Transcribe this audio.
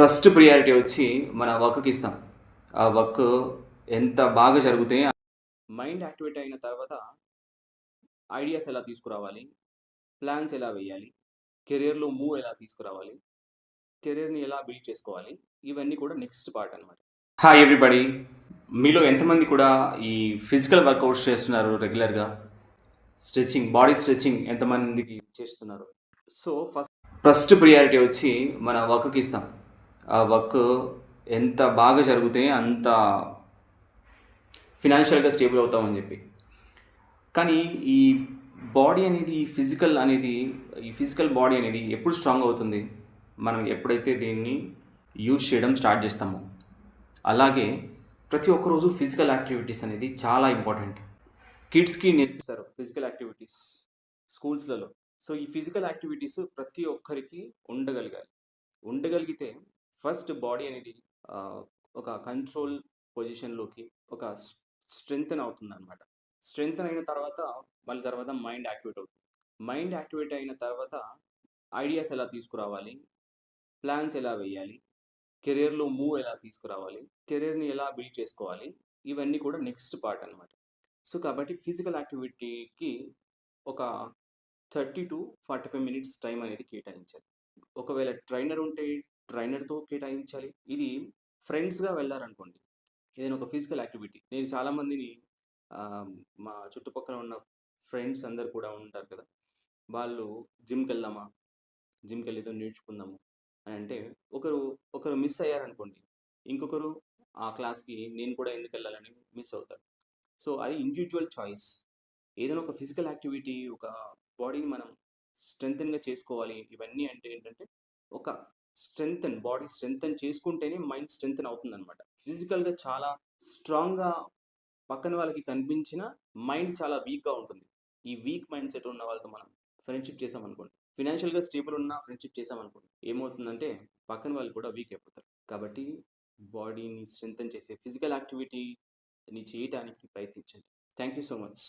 First priority వచ్చి మన వర్క్‌కి ఇస్తాం. ఆ వర్క్ ఎంత బాగా జరిగితే మైండ్ యాక్టివేట్ అయిన తర్వాత ఐడియాస్ ఎలా తీసుకురావాలి, ప్లాన్స్ ఎలా వేయాలి, కెరియర్‌లో మూవ్ ఎలా తీసుకురావాలి, కెరియర్‌ని ఎలా బిల్డ్ చేసుకోవాలి, ఇవన్నీ కూడా నెక్స్ట్ పార్ట్ అనమాట. Hi everybody. మీలో ఎంతమంది కూడా ఈ ఫిజికల్ వర్కౌట్స్ చేస్తున్నారు రెగ్యులర్‌గా? బాడీ స్ట్రెచింగ్ ఎంతమందికి చేస్తున్నారు? సో ఫస్ట్ ప్రియారిటీ వచ్చి మన వర్క్‌కి ఇస్తాం. ఆ వర్క్ ఎంత బాగా జరిగితే అంత ఫినాన్షియల్‌గా స్టేబుల్ అవుతామని చెప్పి. కానీ ఈ బాడీ అనేది ఈ ఫిజికల్ బాడీ అనేది ఎప్పుడు స్ట్రాంగ్ అవుతుంది? మనం ఎప్పుడైతే దీన్ని యూజ్ చేయడం స్టార్ట్ చేస్తామో. అలాగే ప్రతి ఒక్క రోజు ఫిజికల్ యాక్టివిటీస్ అనేది చాలా ఇంపార్టెంట్. కిడ్స్‌కి నేర్పిస్తారు ఫిజికల్ యాక్టివిటీస్ స్కూల్స్‌లలో. సో ఈ ఫిజికల్ యాక్టివిటీస్ ప్రతి ఒక్కరికి ఉండగలిగితే ఫస్ట్ బాడీ అనేది ఒక కంట్రోల్ పొజిషన్‌లోకి ఒక స్ట్రెంగ్తెన్ అవుతుందనమాట. స్ట్రెంగ్తెన్ అయిన తర్వాత మళ్ళీ తర్వాత మైండ్ యాక్టివేట్ అవుతుంది. మైండ్ యాక్టివేట్ అయిన తర్వాత ఐడియాస్ ఎలా తీసుకురావాలి, ప్లాన్స్ ఎలా వేయాలి, కెరియర్‌లో మూవ్ ఎలా తీసుకురావాలి, కెరియర్‌ని ఎలా బిల్డ్ చేసుకోవాలి, ఇవన్నీ కూడా నెక్స్ట్ పార్ట్ అనమాట. సో కాబట్టి ఫిజికల్ యాక్టివిటీకి ఒక 30-45 మినిట్స్ టైం అనేది కేటాయించాలి. ఒకవేళ ట్రైనర్ ఉంటే ట్రైనర్‌తో కేటాయించాలి. ఇది ఫ్రెండ్స్‌గా వెళ్లారనుకోండి, ఏదైనా ఒక ఫిజికల్ యాక్టివిటీ నేను చాలామందిని మా చుట్టుపక్కల ఉన్న ఫ్రెండ్స్ అందరూ కూడా ఉంటారు కదా! వాళ్ళు జిమ్‌కెళ్దామా? జిమ్‌కెళ్ళి ఏదో నేర్చుకుందాము అని అంటే ఒకరు మిస్ అయ్యారనుకోండి, ఇంకొకరు ఆ క్లాస్‌కి నేను కూడా ఎందుకెళ్ళాలని మిస్ అవుతారు. సో అది ఇండివిడ్యువల్ చాయిస్. ఏదైనా ఒక ఫిజికల్ యాక్టివిటీ, ఒక బాడీని మనం స్ట్రెంథెన్‌గా చేసుకోవాలి. ఇవన్నీ అంటే ఏంటంటే, ఒక బాడీ స్ట్రెంథెన్ చేసుకుంటేనే మైండ్ స్ట్రెంథెన్ అవుతుందనమాట. ఫిజికల్‌గా చాలా స్ట్రాంగ్‌గా పక్కన వాళ్ళకి కనిపించిన మైండ్ చాలా వీక్‌గా ఉంటుంది. ఈ వీక్ మైండ్ సెట్ ఉన్న వాళ్ళతో మనం ఫ్రెండ్‌షిప్ చేశామనుకోండి, ఫినాన్షియల్‌గా స్టేబుల్ ఉన్న ఫ్రెండ్‌షిప్ చేశామనుకోండి, ఏమవుతుందంటే పక్కన వాళ్ళు కూడా వీక్ అయిపోతారు. కాబట్టి బాడీని స్ట్రెంథెన్ చేసే ఫిజికల్ యాక్టివిటీని చేయటానికి ప్రయత్నించండి. Thank you so much.